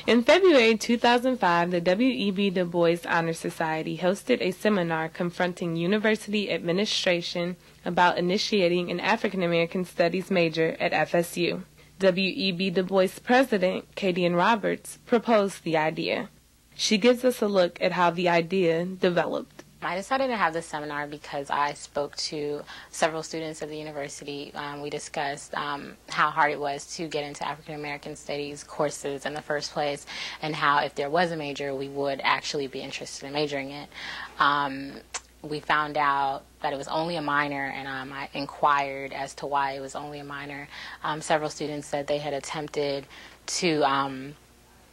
In February 2005, the W.E.B. Du Bois Honor Society hosted a seminar confronting university administration about initiating an African American Studies major at FSU. W.E.B. Du Bois President Kadian Roberts proposed the idea. She gives us a look at how the idea developed. I decided to have this seminar because I spoke to several students of the university. We discussed how hard it was to get into African American Studies courses in the first place, and how if there was a major, we would actually be interested in majoring it. We found out that it was only a minor, and I inquired as to why it was only a minor. Several students said they had attempted to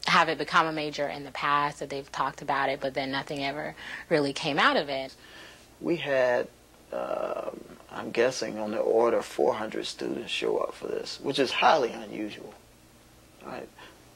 have it become a major in the past, that they've talked about it, but then nothing ever really came out of it. We had, I'm guessing, on the order of 400 students show up for this, which is highly unusual, right?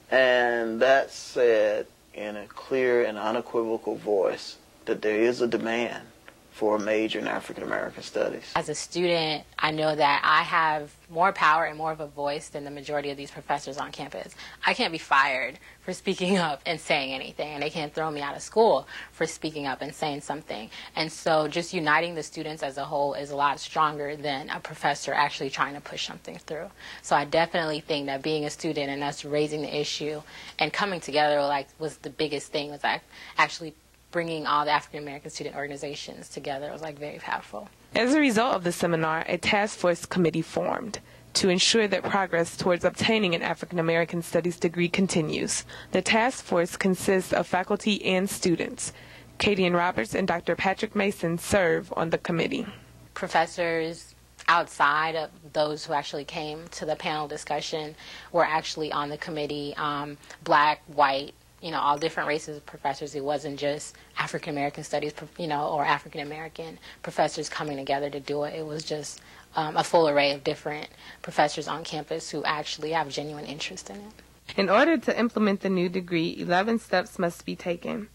And that said in a clear and unequivocal voice that there is a demand for a major in African American Studies. As a student, I know that I have more power and more of a voice than the majority of these professors on campus. I can't be fired for speaking up and saying anything, and they can't throw me out of school for speaking up and saying something. And so just uniting the students as a whole is a lot stronger than a professor actually trying to push something through. So I definitely think that being a student and us raising the issue and coming together was the biggest thing, was actually bringing all the African American student organizations together. It was very powerful. As a result of the seminar, a task force committee formed to ensure that progress towards obtaining an African American Studies degree continues. The task force consists of faculty and students. Kadian Roberts and Dr. Patrick Mason serve on the committee. Professors outside of those who actually came to the panel discussion were actually on the committee, black, white, all different races of professors. It wasn't just African American Studies, or African American professors coming together to do it. It was just a full array of different professors on campus who actually have genuine interest in it. In order to implement the new degree, 11 steps must be taken.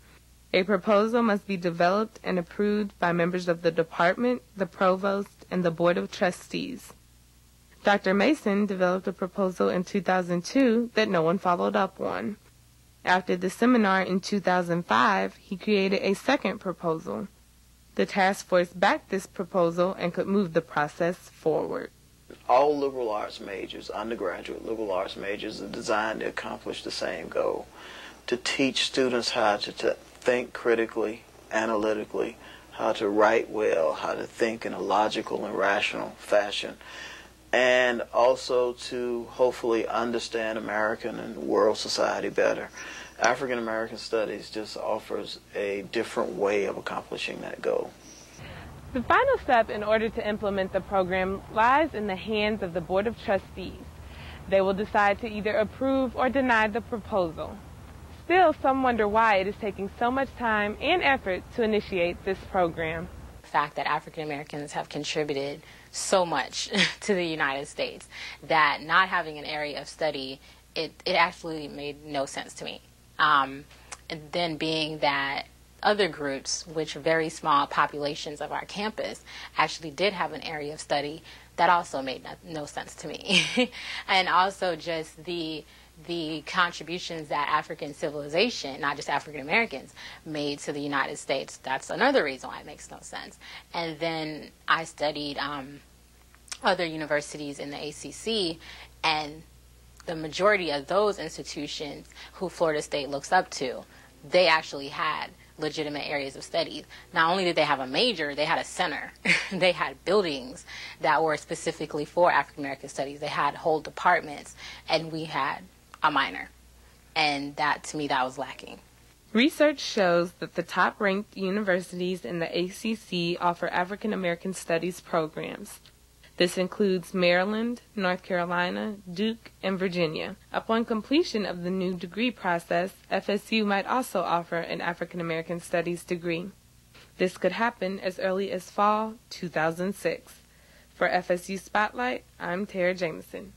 A proposal must be developed and approved by members of the department, the provost, and the board of trustees. Dr. Mason developed a proposal in 2002 that no one followed up on. After the seminar in 2005, he created a second proposal. The task force backed this proposal and could move the process forward. All liberal arts majors, undergraduate liberal arts majors, are designed to accomplish the same goal: to teach students how to think critically, analytically, how to write well, how to think in a logical and rational fashion, and also to hopefully understand American and world society better. African American Studies just offers a different way of accomplishing that goal. The final step in order to implement the program lies in the hands of the Board of Trustees. They will decide to either approve or deny the proposal. Still, some wonder why it is taking so much time and effort to initiate this program. The fact that African Americans have contributed so much to the United States, that not having an area of study, it actually made no sense to me. And then being that other groups, which are very small populations of our campus, actually did have an area of study, that also made no sense to me. And also just the contributions that African civilization, not just African Americans, made to the United States, that's another reason why it makes no sense. And then I studied other universities in the ACC, and the majority of those institutions who Florida State looks up to, they actually had legitimate areas of study. Not only did they have a major, they had a center. They had buildings that were specifically for African American Studies. They had whole departments, and we had a minor. And that, to me, that was lacking. Research shows that the top-ranked universities in the ACC offer African American Studies programs. This includes Maryland, North Carolina, Duke, and Virginia. Upon completion of the new degree process, FSU might also offer an African American Studies degree. This could happen as early as fall 2006. For FSU Spotlight, I'm Tara Jameson.